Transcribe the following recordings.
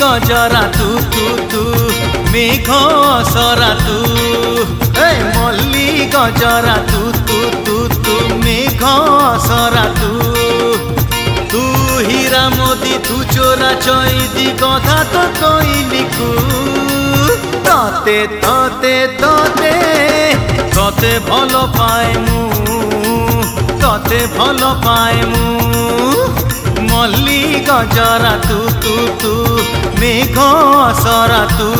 गजरा तू तू तू मेघ सरा तू मल्ली गजरा तू तू तू तू मेघ सरा तू तू हीरा मोदी तू चोरा चैदी कथा तो कहली कु तते तते तते तते भल पाए मु तते भल पाए मु मल्ली गजरा तू तू तू मेघ सरा तू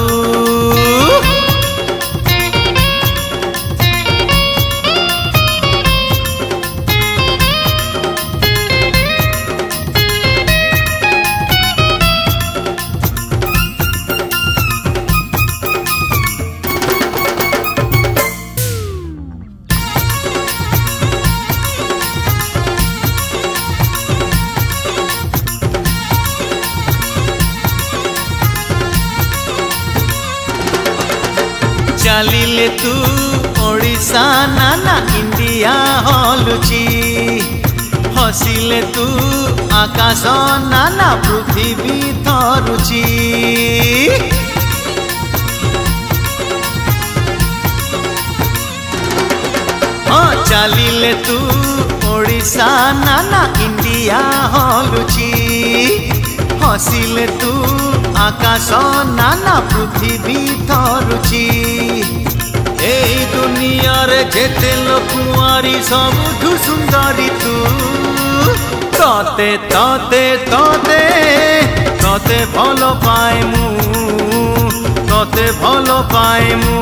चलिले तू ओडिशा नाना इंडिया हलुची हसिले तू आकाश नाना पृथ्वी थरुची हाँ चलिले तू ओडिशा नाना इंडिया हलुची हसिले तू आकाश नाना पृथ्वी थरुची एई दुनिया रे जेते लोकुआरी सबुठु सुंदरी तू तते तते तते तते भल पाए मु तते भल पाए मु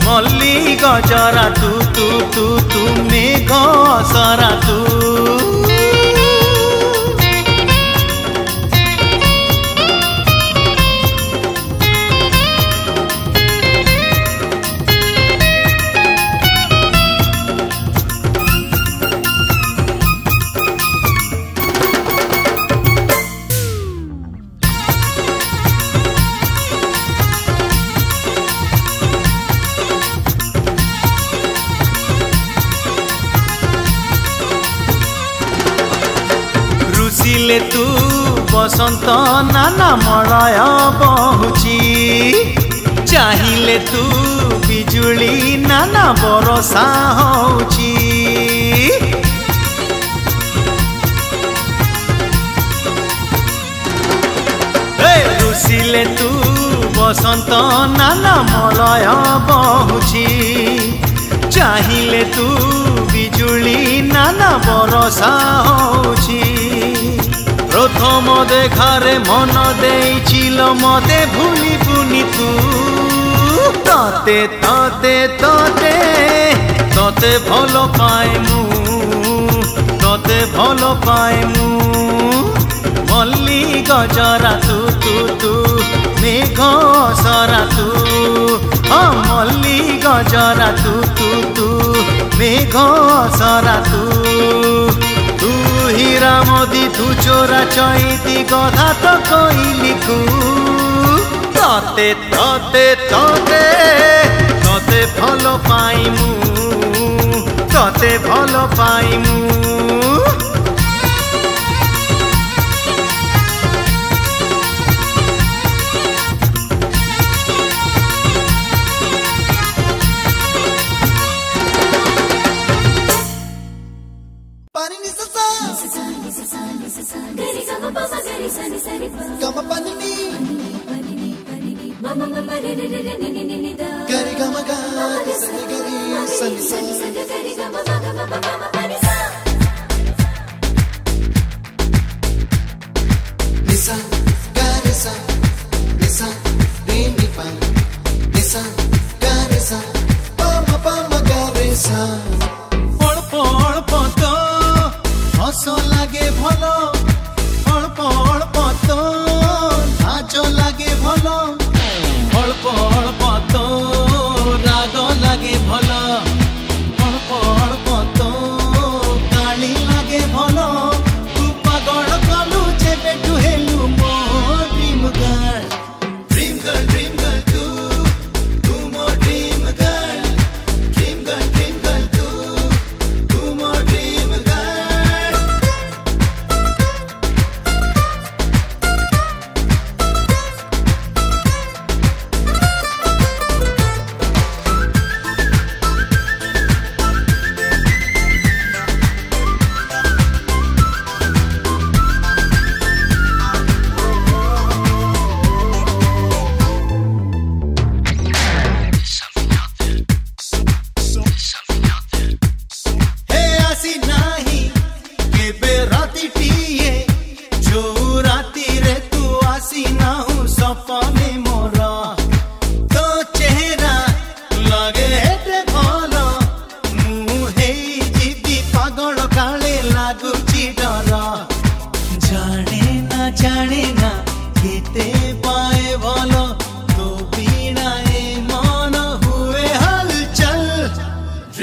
मल्ली गजरा तू तू तू तू मेघ सरा तू रुसिले तू बसंत नाना मलय बहुची चाहिए तू बिजुली नाना बरसा होची रुसिले तू बसंत नाना मलय बहुची चाहिए तू बिजुली नाना बरसा होची प्रथम देखारे मन देइचिल मते भूली पुनी तू तते तते तते तते भल पाए मु तते भल पाए मु मल्ली गजरा तू तू तू मेघ सरा तू हाँ मल्ली गजरा तू तू तू मेघ सरा तू तू हीरा मोदी तू चोरा चैती कथा तो कहली कु तते तते तते तते भल पाई मु तते भल पाई मु राग लगे भल अल्प अल्प तो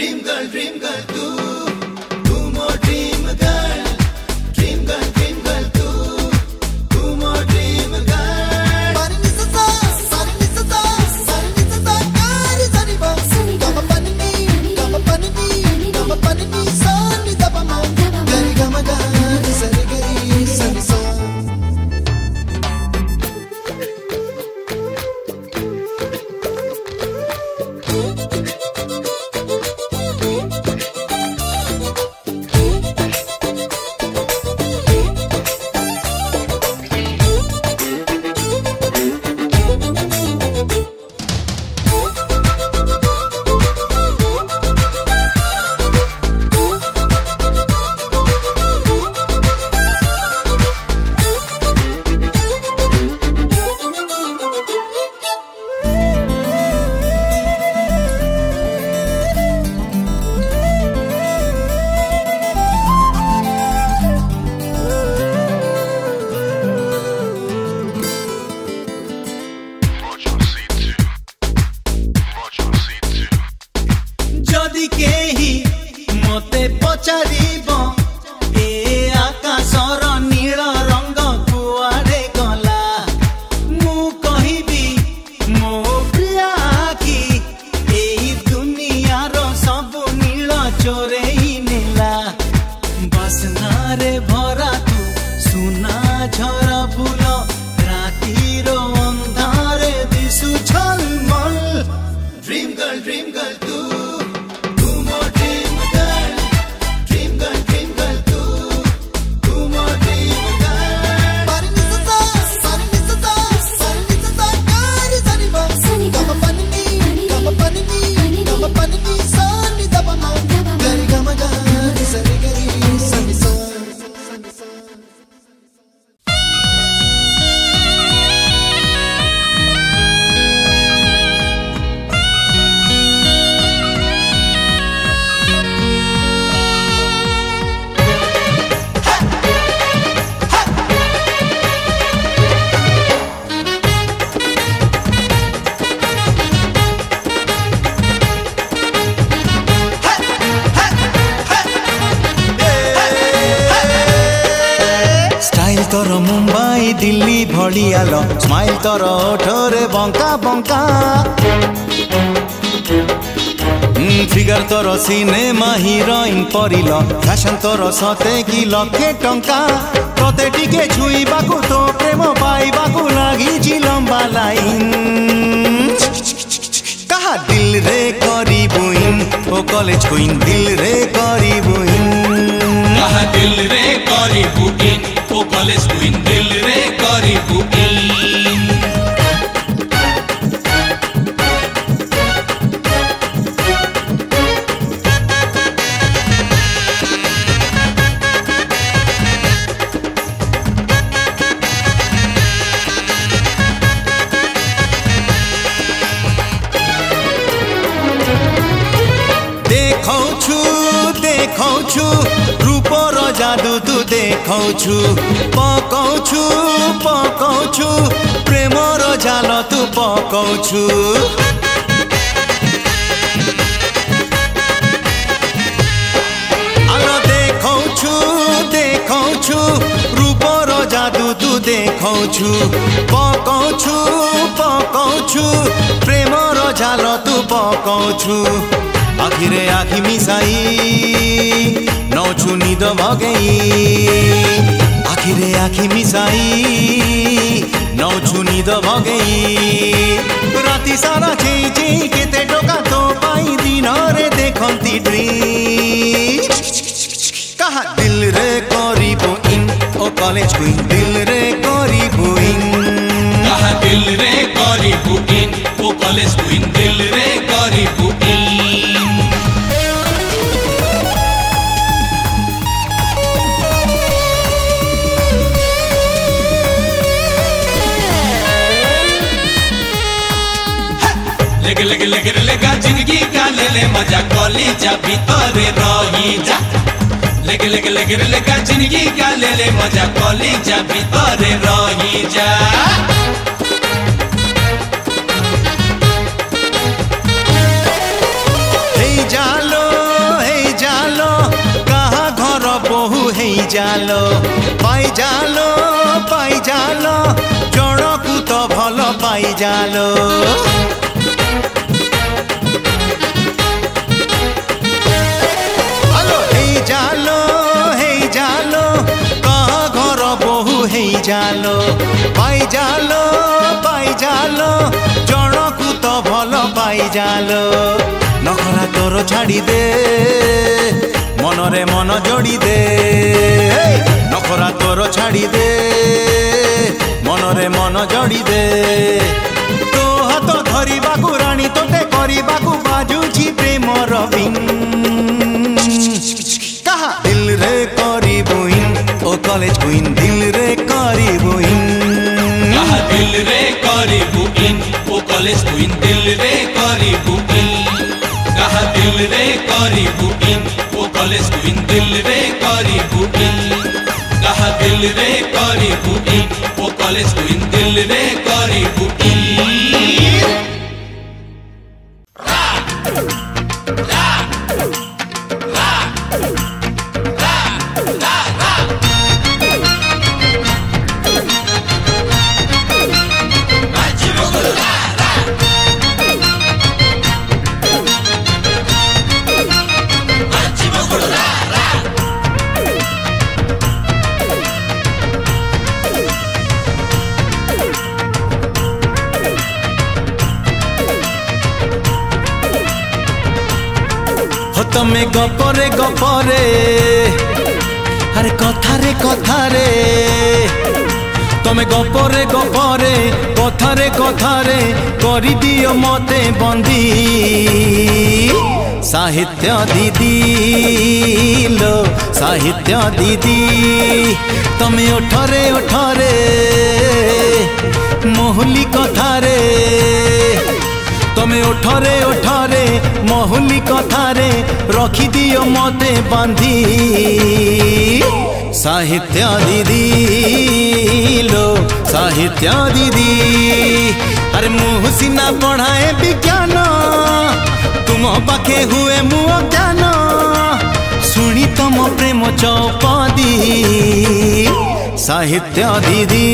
dream girl तू मोर dream girl तू मोर dream girl Pani sa sa kari sani ba Gama pani sa ni da ba ma Gari gama gari sani sa जदि केही मते पचारिब ए आकाशर नील रंग कुआडे गला मु कहिबी मो प्रिया आखि एई दुनियार सब नील चोरेई नेला बासनारे भरा तू सुना झरा फूल रातीर अंधारे दिसु झलमल ड्रीम गर्ल तू तोर मुंबई दिल्ली भड़ियाल स्माइल तोर ओठरे बंका बंका फिगर तोर सिनेमा हिरोइन परिल फैशन तोर सते कि लक्षे टंका तोते टिके छुईबाकू तो प्रेम पाइबाकू लागिछि लंबा लाइन कहा दिल रे करिबुइन ओ कॉलेज क्वीन दिल रे करिबुइन कहा दिल रे करिबुइन ओ कॉलेज क्वीन दिल रे करिबुइन देखौछु रूपर जादू तू देखौछु पकौछु प्रेमर जाल तू पकौछु आलो देखौछु रूपर जादू तू देखौछु पकौछु प्रेमर जाल तू पकौछु आखिरे आखि मिसाई नौछु निद भगई आखिरे आखि मिसाई नौछु निद भगई राति सारा चेई केते टोका तो पाई दिन रे देखंती ड्रीम कहा दिल रे करिबुइन ओ कॉलेज क्वीन दिल रे करिबुइन कहा दिल रे करिबुइन ओ कॉलेज क्वीन दिल रे करिबुइन लेगा जिंदगी का ले मजा कॉलेजा भीतर रही जा लेगा जिंदगी का ले मजा कॉलेजा भीतर रही जा जालो जालो पाई जालो जणकू तो भल पाई जालो हेलो हे जालो कह घर बहु हे जालो पाई जालो जणकू तो भल पाई जालो नखरा तोर छाड़ी दे मनरे मन जोड़ी दे नखरा तोर छाड़ी दे मनरे मन जोड़ी दे तो हाथ धरिबाकू राणी तोते करिबाकू बाजुची प्रेमर बिन कहा दिल रे करिबु इन ओ कॉलेज क्वीन दिल रे करिबु इन कहा दिल रे करिबु इन ओ कॉलेज क्वीन दिल रे करिबु इन कहा दिल रे करिबु इन ओ कॉलेज क्वीन दिल रे करिबु इन कहा दिल रे करिबु इन ओ कॉलेज क्वीन दिल रे करिबु इन तमे गपरे गपरे अरे कथारे तमे गपरे गपरे कथारे करी दियो मते बंदी साहित्य दीदी लो साहित्य दीदी तमे ओठरे मोहली कथारे तमे ओठरे महुली कथारे रखी दियो मते बांधी साहित्य दीदी लो साहित्य दीदी अरे मुँह सीना पढ़ाए विज्ञान तुम पाखे हुए मुँह ज्ञान शुणी तम प्रेम चौपदी साहित्य दीदी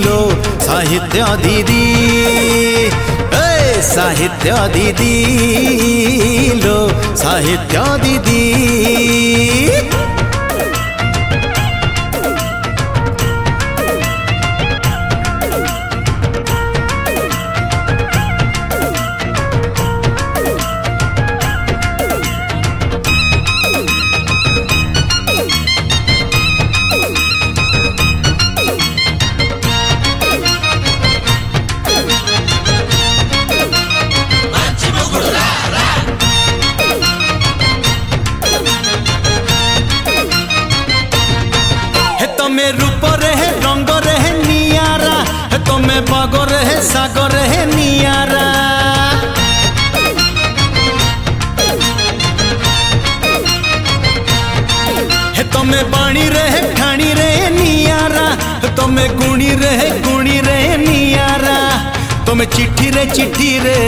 लो साहित्य दीदी साहित्य दीदी लो साहित्य दीदी बगर है सागर है नियारा हे तमे बाणी रहे ठाणी रहे नियारा तमे गुणी रहे नियारा तमे चिट्ठी रे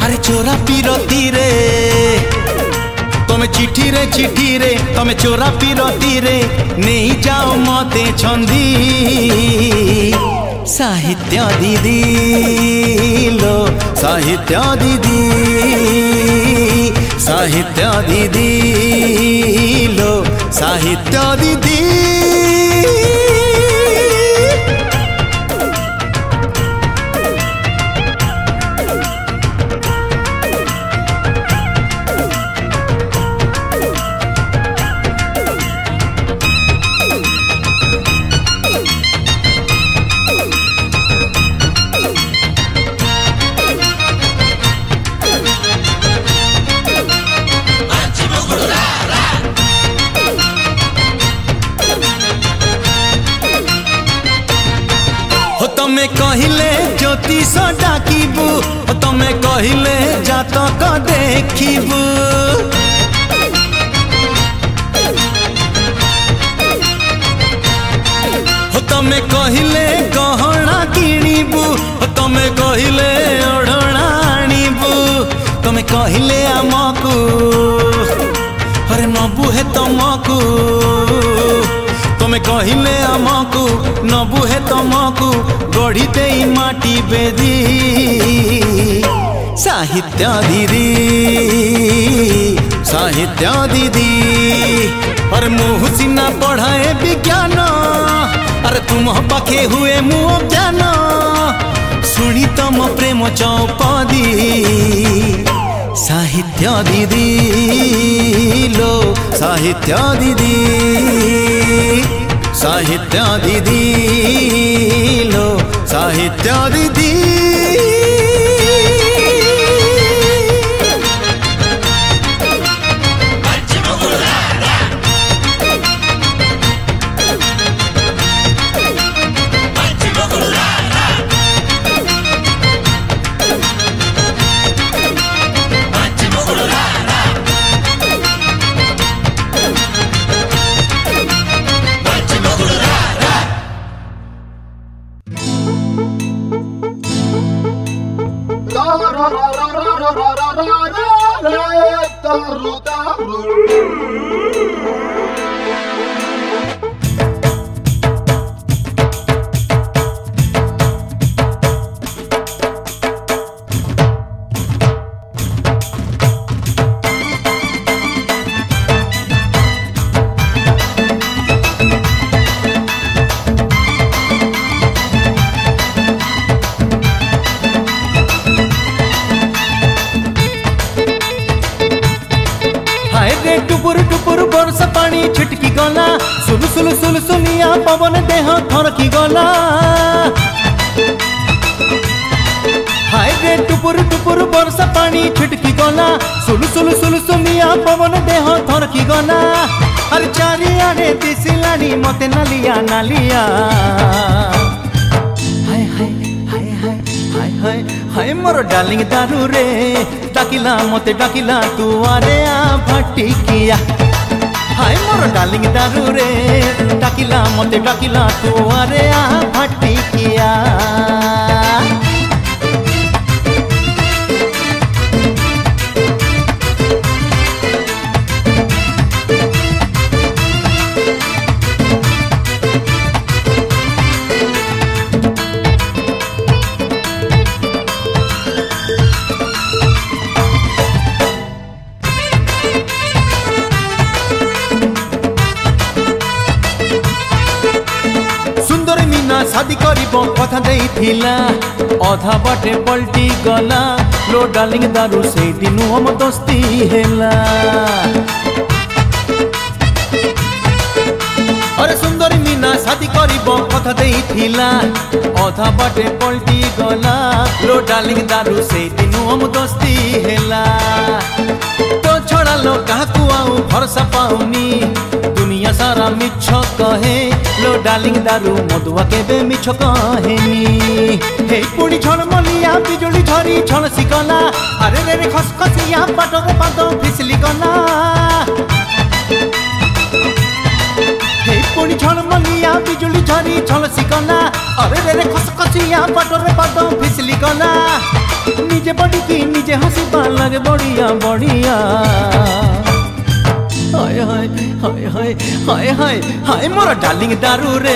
अरे चोरा पीरती रे तमे चिट्ठी रे तमे चोरा पीरती रे नहीं जाओ मते छंदी साहित्य दीदी लो साहित्य दीदी साहित्य दीदी लो साहित्य दीदी तमे कहिले ज्योतिष डाकिबू तमे कहिले जातक देखिबू तमे कहिले गहना किणीबू तमे कहिले ओढ़ना आनीबू तमे कहिले आमकू अरे अरे नबु हे तुमको तुम कहले आमको नबु हे तुमको गढ़ी दे माटी बेदी साहित्य दीदी साहित्य दीदी और मुँह सिना पढ़ाए विज्ञान अरे तुम पाखे हुए मुँह ज्ञान शुणी तम प्रेम चौपदी साहित्य दीदी लो साहित्य दीदी साहित्य दीदी लो साहित्य दीदी टुपुर टुपुर बरसा पानी छिटकी गला सुलु सुलु सुलु सुनिया पवन देह थरकी गला हाय रे टुपुर टुपुर बरसा पानी छिटकी गला सुलु सुलु सुलु सुनिया पवन देह थरकी गला अरे चारिआडे दिसिलानी मते नालिया नालिया हाय हाय हाय हाय हाय हाय हाय मोर डार्लिंग दारू रे डाकिला मते डाकिला तू आरे आ भटिकिया हाय मोर डार्लिंग दारू रे डाकिला मते डाकिला तू आरे आ भटिकिया शादी करिबो कथा देइथिला अधा बाटे पलटी गला लो डार्लिंग दारू से दिनु हम दोस्ती हेला अरे सुंदरी मीना शादी करिबो कथा देइथिला अधा बाटे पलटी गला लो डार्लिंग दारू से दिनु हम दोस्ती हेला तो छोड़ा लो काकू आऊ भरोसा पाउनी दुनिया सारा मिछ कहे लो डार्लिंग दारू मधुआ केबे मिछ कहेनी हे पुणी छण मलिया बिजुली झरी छणसी गला अरे रे रे खसखसिया पाटरे पाद फिसली गला हे पुणी छण मलिया बिजुली झरी छणसी गला अरे रे रे खसखसिया पाटरे पाद फिसली गला निजे बड़ी की निजे हसीबा लगे बढ़िया बढ़िया हाय हाय हाय हाय हाय हाय हाय मोर डार्लिंग दारू रे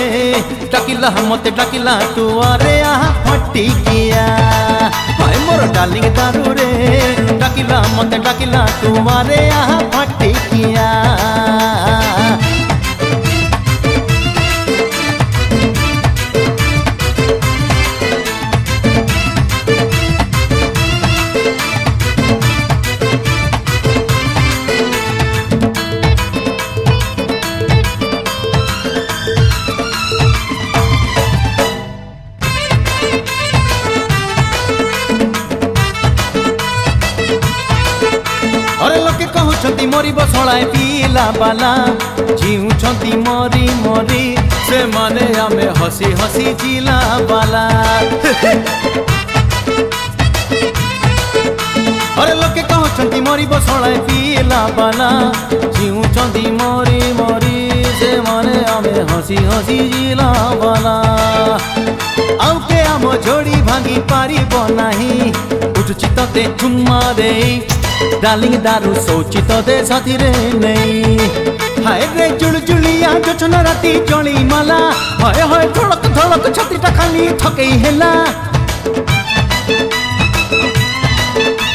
डाकिला मते डाकिला तू आरे आ फटिकिया हाय मोर डार्लिंग दारू रे डाकिला मते डाकिला तू आरे आ फटिकिया कहउछंती मरी बसलाए पीला बाला जीउछंती मरी मरी से माने आमे हसी हसी जिला बाला अरे लोके कहउछंती मरी बसलाए पीला बाला जीउछंती मरी मरी से माने आमे हसी हसी जिला बना आउ के आम जोड़ी भांगी पारी बनाही उठुची तते चुम्मा दे डार्लिंग दारू सोची तते साथी रे नहीं हाय रे जुलजुलिया जोचना राती जली माला हाय हाय धड़क धड़क छातीटा खाली थकेई हेला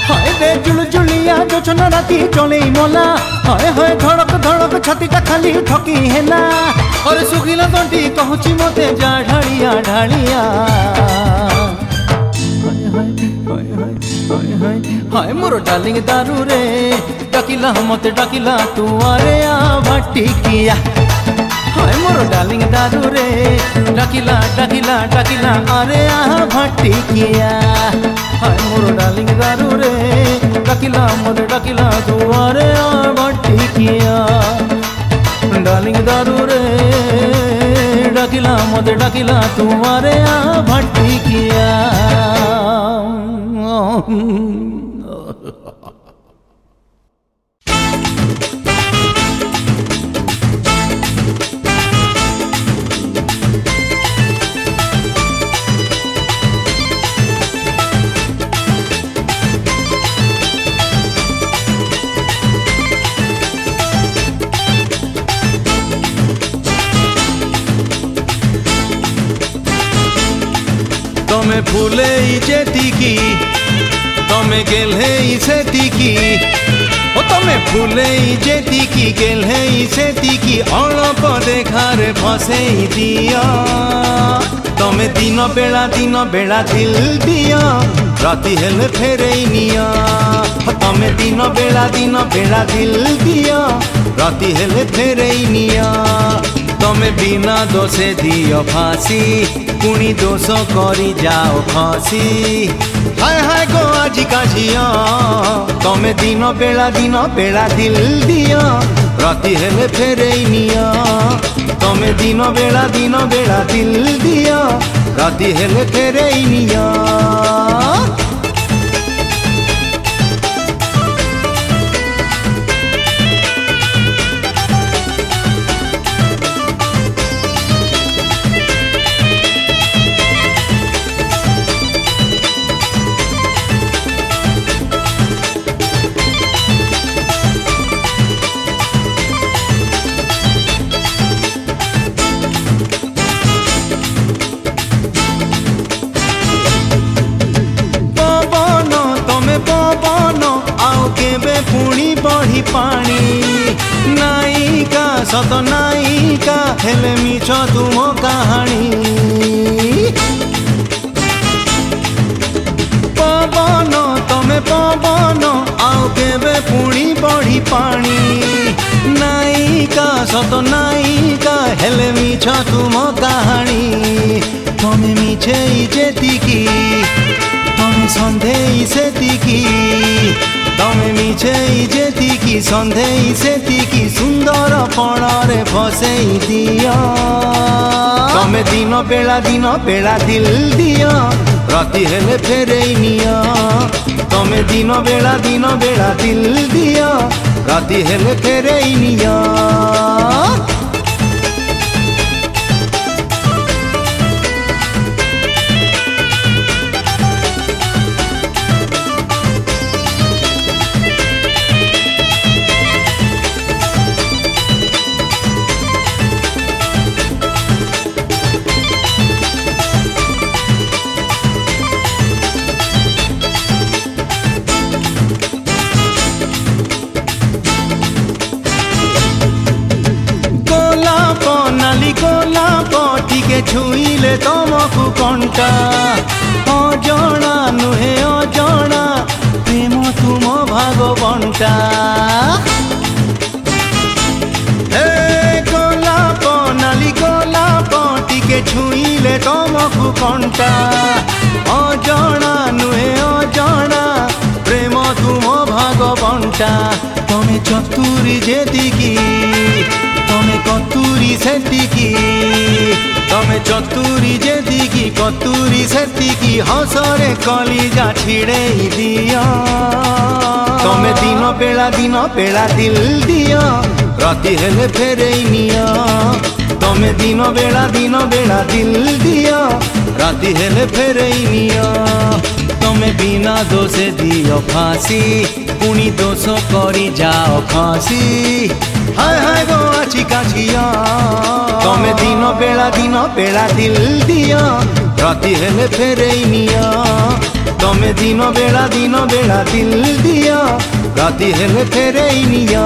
हाय रे जुलजुलिया जोचना राती जली माला हाय हाय धड़क धड़क छातीटा खाली थकी हेला और सुखिला तंटी कहूची मते जा ढालिया ढालिया हाय मोर डार्लिंग दारू रे डाकिला मते डाकिला तू आरे आ भट्टी किया हाय मोर डार्लिंग दारू रे डाकिला डाकिला डाकिला आरे आ भट्टी किया हाय मोर डार्लिंग दारू रे डाकिला मते डाकिला तू आरे आ भट्टी किया डार्लिंग दारू रे डाकिला मते डाकिला तू आरे आ भट्टी किया तमे फूले जेतिकी तमे गेले सेतिकी ओ तमे फूले जेतिकी गेले सेतिकी अल्प देखारे फसेई दिया तमे दिन बेला दिल दिया राति हेले फेरेई निया तमे दिन बेला दिल दिया राति हेले फेरेई निया तमे बिना दोषे दियो फांसी पुणी दोष करी जाओ फांसी हाय हाय गो आजिका झिया तमे दिन बेला दिल दिया राति हेले फेरेई निया तमे दिन बेला दिल दिया राति हेले फेरेई निया पुणी बढ़ी पानी नायिका सत नायिका हेले मिछ तुम कहानी पवन तमे पवन आउ केबे पुणी बढ़ी पानी नायिका सत नायिका हेले मिछ तुम कहानी तमे मिछे जेतिकी तमे सन्देही सेतिकी तमे मिछे जेतिकी सन्देही सेतिकी सुंदर पणारे फसेई दिया तमे दिन बेला दिल दिया राति हेले फेरेई निया तमे दिन बेला दिल दिया राति हेले फेरेई निया छुईले तमकु कंटा अजणा नुहे अजणा प्रेम तुम भाग बंटा हे गोलाप नाली गोलाप टिके छुईले तमकु कंटा अजणा नुहे अजणा प्रेम तुम भाग बंटा तमे चतुरी जेतिकी तमे कतुरी सेतिकी तमे चतुरी जेतिकी कतुरी सेतिकी हसरे कलिजा छिड़ेई दिया तमे दिन बेला दिल दिया राति हेले फेरेई निया तमे दिन बेला दिल दिया राति हेले फेरेई निया तमे बिना दोषे दियो फांसी पुणी दोष करी जाओ फांसी हाय हाय गो आची काछिया तमे दिन बेला दिल दिया राति हेले फेरेई निया तमे दिन बेला दिल दिया राति हेले फेरेई निया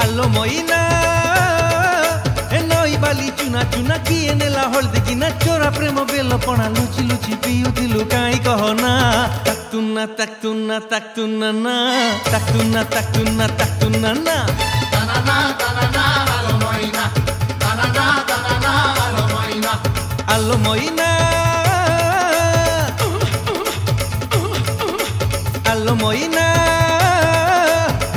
Allo moina e noi bali chuna kiye nela holdi kina chora premo bello pona luchi piu dilu kai kahona taktunna na allo moina allo moina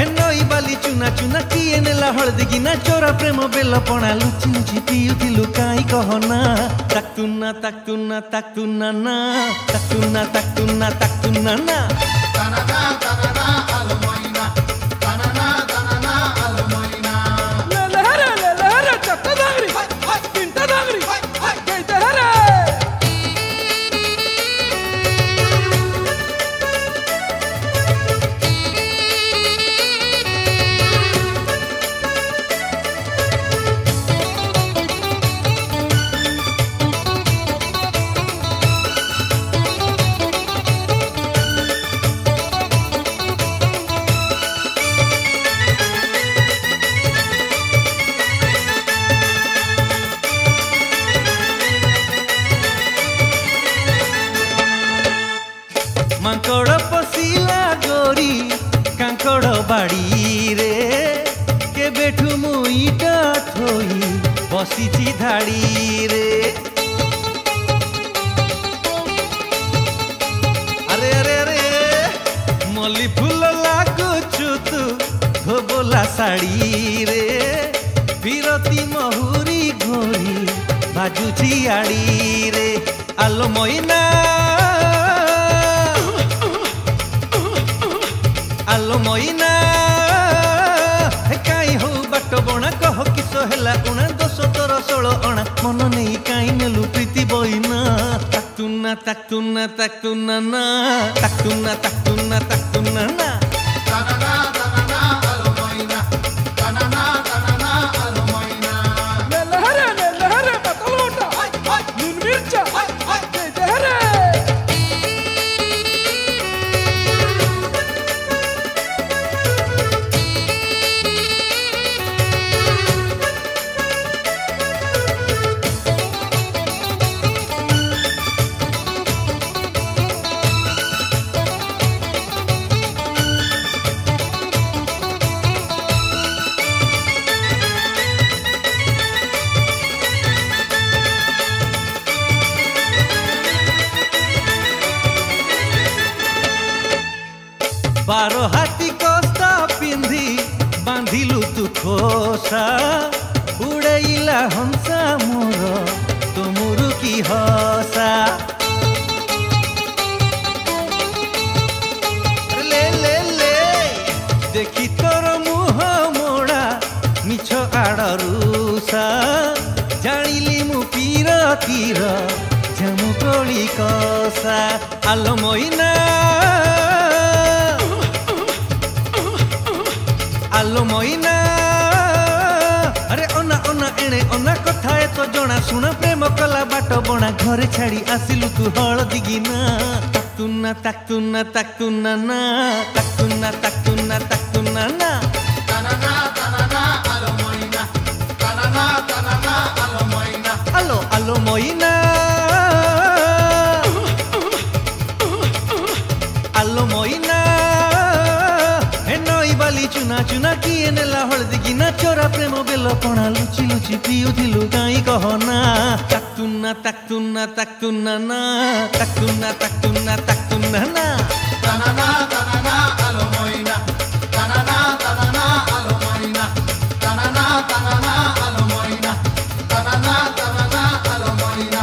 e noi bali chuna kiye nela holdi kina chora premo bello pona luchi piu dilu kai kahona taktunna na Mankad पशिला गोरी कांकड़ बाड़ी रे के बेठू मुईटा थोई बसीची धाड़ी रे अरे अरे अरे मल्ली फूल लागुचु तू धोबोला साड़ी रे बिरती महुरी घोरी बाजुची आड़ी रे आलो मोइना आलो मोइना काई हो बाट बणा कह किस हेला उणा दोष तोर 16 अणा मन नहीं काई नेलु प्रीति बइना ताक्तुना ना बारो हाथी कस्ता पिंधी बांधिलु तू खोसा उड़ैला हंसा मोर तुमुरु की हसा ले ले ले देखी तोर मुह मोड़ा मिछ आड़रूसा जानिली मु पीर तीर जमु कोली कसा आलो मोइना आलो मोइना अरे ओना एणे ओना कथा तो जना सुन प्रेम कला बाट बणा घरे छाड़ी आसिलु तू हळदी गिना ताक्तुना ना ताक्तुना ବାଲି ଚୁନା ଚୁନା କିଏ ନେଲା ହଳଦୀ ଗିନା ଚୋରା ପ୍ରେମ ବେଲ ପଣା ଲୁଚି ଲୁଚି ପିଉଥିଲୁ କାଇଁ କହନା ତାକ୍ତୁନା ତାକ୍ତୁନା ତାକ୍ତୁନା ନା ତାକ୍ତୁନା ତାକ୍ତୁନା ତାକ୍ତୁନା ନା Tanana, tanana, alo moina. Tanana, tanana, alo moina. Tanana, tanana, alo moina. Tanana, tanana, alo moina.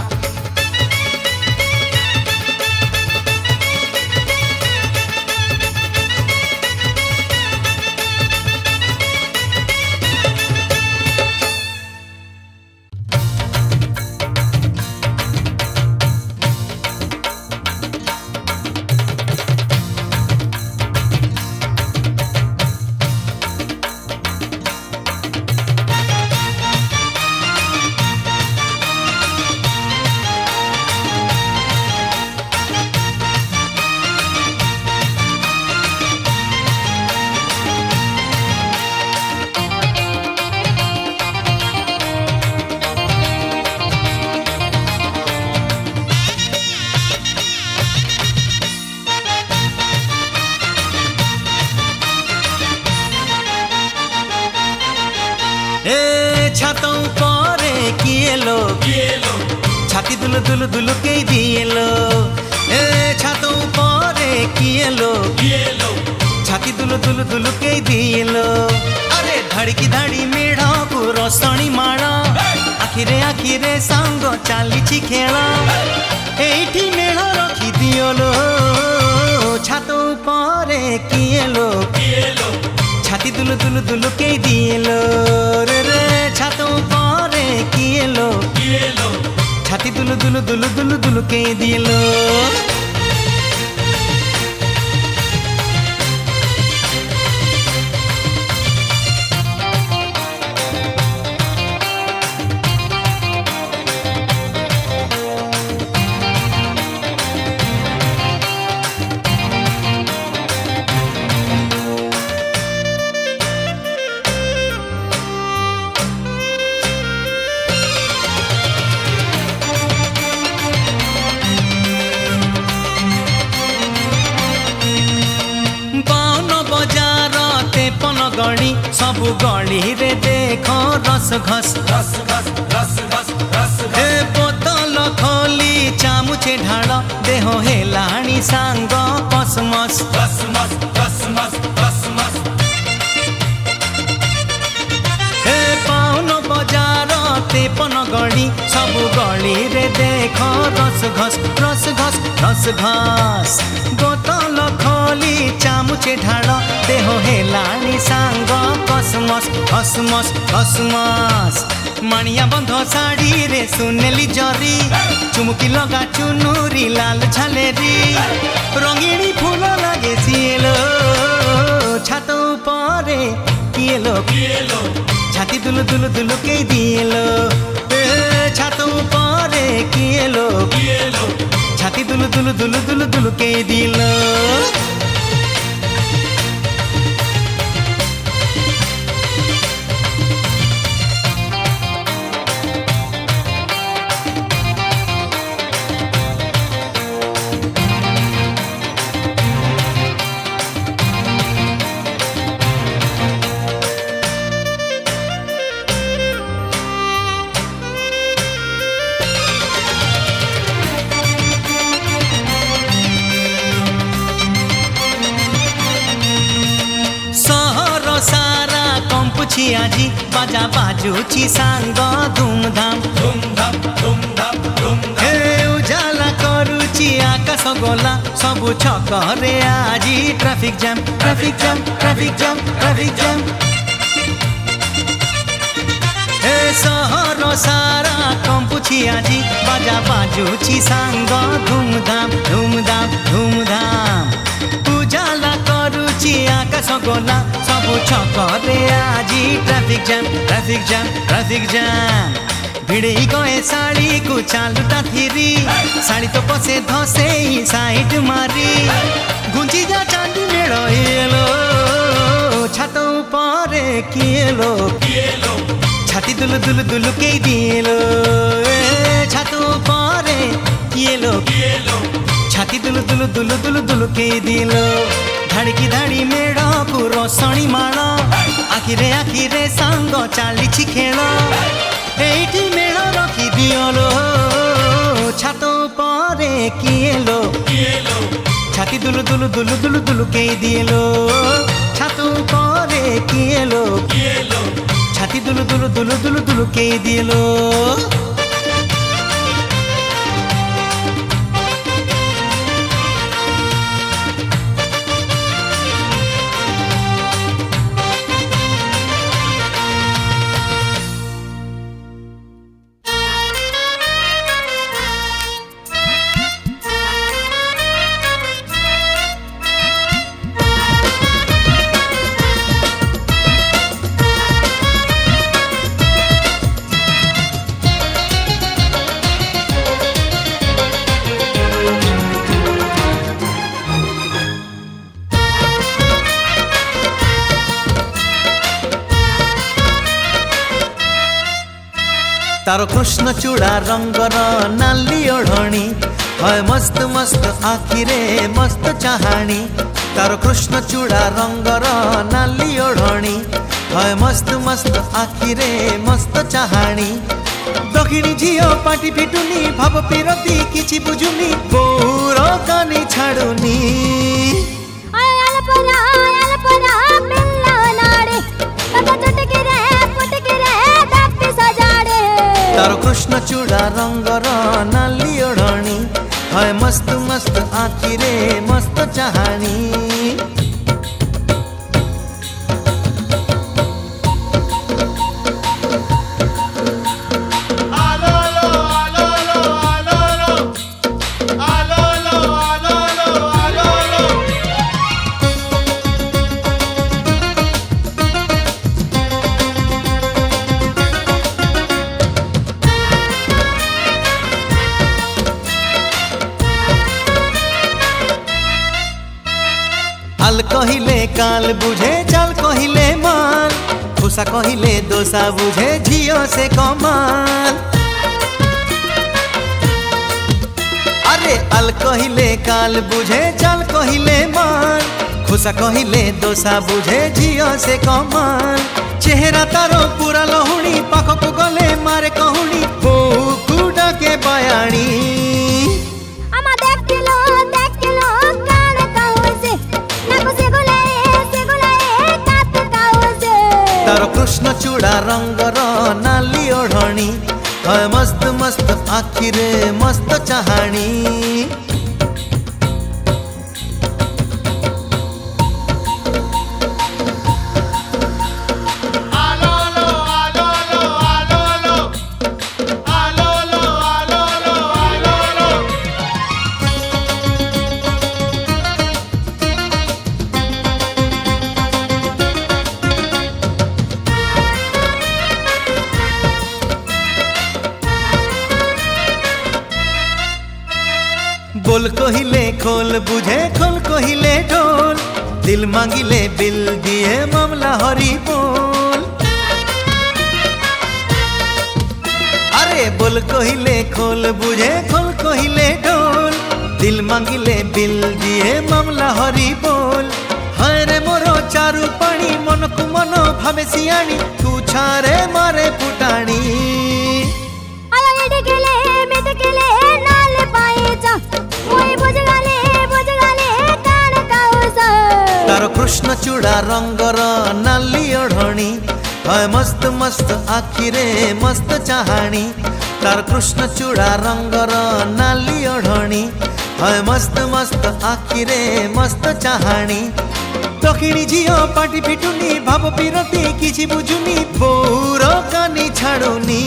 छातों परे किए लो छाती दुलु दुलु दुलु के दिए लो छातों परे किए लो छाती दुलु दुलु दुलु के दिए लो अरे धड़की धड़ी मेढ़ को रसणी माण आखिरे आखिरे सांग चली खेल एठी मेढ़ रखी दियो लो छातों परे किए लो छाती दुलु दुलु दुलु के दिए लो रे रे छातों परे किए लो छाती दुलु दुलु दुलु दुलु दुलु के दिए लो गणी सबु गणी रे देख रस घस हे बोतल खोली चामुचे ढाल देह हेलाणी सांग कसमस हे पाउन बजार तेपन गणी सबु गणी रे देख रस घस बोतल खोली चामुचे ढाल देह हेलाणी सांग कसमस मानिया बंध साड़ी रे सुनेली जरी चुमुकी लगा चुनुरी लाल झालेरी रंगीणी फूल लगे सिएलो छातो परे किएलो छाती दुलु दुलु दुलु के दिएलो छातो परे किएलो छाती दुलु दुलु दुलु दुलु दुलु के दिएलो आजी बाजा बाजुची सांग धूमधाम हे उजाला करुची आकाश गोला सबु छकरे आजी ट्राफिक जाम हे सहर सारा कंपुची आजी बाजा बाजुची सांग धूमधाम उजाला करुची आकाश गोला सबु छकरे आजी ट्राफिक जाम भिड़े गए साड़ी को चालुता थिरी साड़ी तो पसे धसे साइड मारी गुंजी जा चांदी मेड़ हेलो छातो परे किएलो छाती दुलु दुलु दुलु के दिएलो छातो परे किएलो छाती दुलु दुलु दुलु दुलु दुलु के दिएलो धड़की धड़ी मेड़ को ଶଣି ମାଳ ଆଖିରେ ଆଖିରେ ସାଙ୍ଗ ଚାଲିଛି ଖେଳ ଏଇଠି ମେଳ ରଖି ଦିଅଲୋ ଛାତ ଉପରେ କିଏ ଲୋ ଛାତି ଦୁଲୁ ଦୁଲୁ ଦୁଲୁ ଦୁଲୁ ଦୁଲୁ କେଇ ଦିଏଲୋ ଛାତ ଉପରେ କିଏ ଲୋ ଛାତି ଦୁଲୁ ଦୁଲୁ ଦୁଲୁ ଦୁଲୁ ଦୁଲୁ କେଇ ଦିଏଲୋ तारो कृष्ण चूड़ा रंगर नाली ओढ़णी है मस्त मस्त आखिरे मस्त चाहाणी तारो कृष्ण चूड़ा रंगर नाली ओढ़णी है मस्त मस्त आखिरे मस्त चाहाणी दक्षिणी झियो पाटी फिटुनी भाव पिरती किछि बुझुनी बोर कानी छाडुनी तारो कृष्ण चूड़ा रंगर नाली ओढ़णी है मस्त मस्त आखिरे मस्त चाहाणी हाल कहिले काल बुझे चाल कहिले माल खुशा कहिले दोसा बुझे झियो से कमाल अरे हाल कहिले काल बुझे चाल कहिले माल खुशा कहिले दोसा बुझे झियो से कमाल चेहरा तारो पूरा लहुणी पाखक गले मारे कहूणी बोहू कुडा के बयाणी तारो कृष्ण चूड़ा रंगर नाली ओढ़णी है मस्त मस्त आखिरे मस्त चाहाणी बोल कहिले खोल बुझे खोल कहिले ढोल दिल मांगिले बिल दिए मामला हरी बोल अरे बोल कहिले खोल बुझे खोल कहिले ढोल दिल मांगिले बिल दिए मामला हरी बोल हरे मोरो चारु पानी मन को मन भावे सियाणी तू छारे मारे फुटाणी तारो कृष्ण चूड़ा रंगर नाली ओढ़णी है मस्त मस्त आखिरे मस्त चाहाणी तारो कृष्ण चूड़ा रंगर नाली ओढ़णी है मस्त मस्त आखिरे मस्त चाहाणी दक्षिणी झियो पाटी फिटुनी भाव पिरती किछि बुझुनी बोर कानी छाडुनी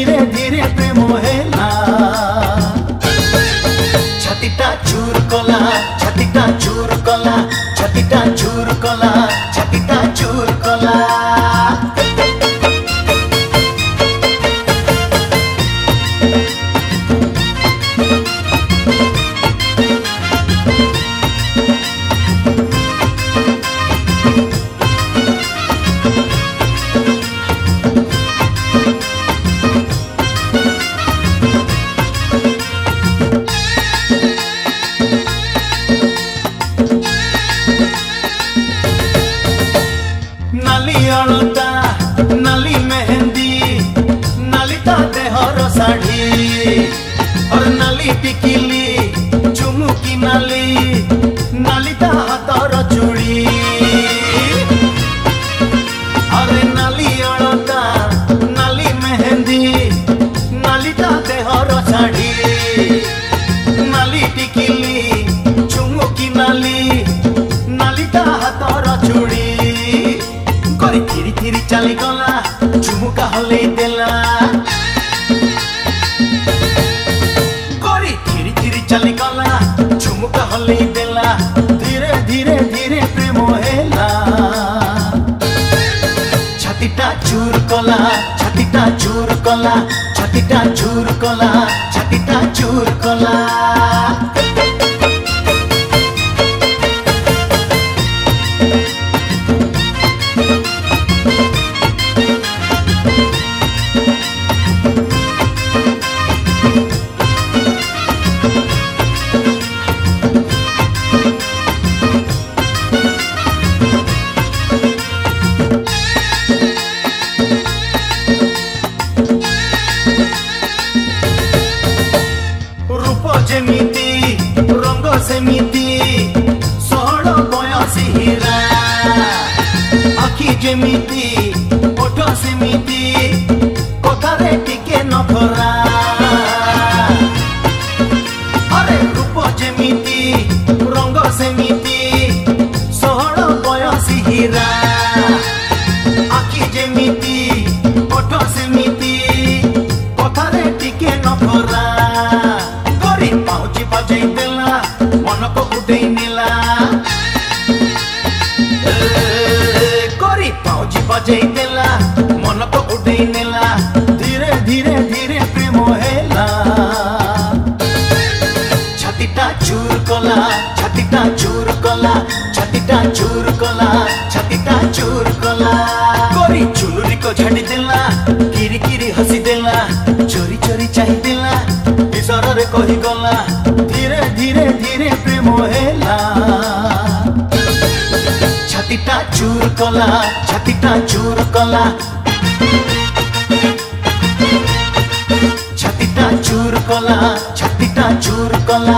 धीरे धीरे प्रेम हेला छातीटा चूर कला छातीटा चूर कला छातीटा चूर कला छातीटा चूर कला नाली अलता नाली मेहंदी नाली ता देहर साड़ी और नाली टिकिली चुमुकी नाली ता हाथर चूड़ी अरे नाली अलता नाली मेहंदी नाली ता देहर साड़ी नाली टिकिली चुमुकी नाली ता हाथर चूड़ी करी धीरे धीरे चली गला झुमुका हले देला करी धीरे धीरे चली गला झुमुका हले देला धीरे धीरे धीरे प्रेम हेला छातीटा चूर कला छातीटा चूर कला छातीटा चूर कला छातीटा चूर कला जेमिति रंग सेमिति सोहर बयसी हीरा आखि जेमिति ओठ सेमिति कथारे टिके नखरा अरे रूप जेमिति रंग सेमिति सोहर बयसी हीरा आखि जेमिति ओठ सेमिति कथारे टिके नखरा पाउची बजाई देला मन को उठेई नेला करी पाउची बजाई देला मन को उठेई नेला धीरे धीरे धीरे प्रेम हेला छातीटा चूर कला छातीटा चूर कला छातीटा चूर कला छातीटा चूर कला करी चुनुरी को झाड़ी देला किरी किरी हसी देला चोरी चोरी चाही देला विसर कही गला धीरे धीरे धीरे प्रेम हेला छातीटा चूर कला छातीटा चूर कला छातीटा चूर कला छातीटा चूर कला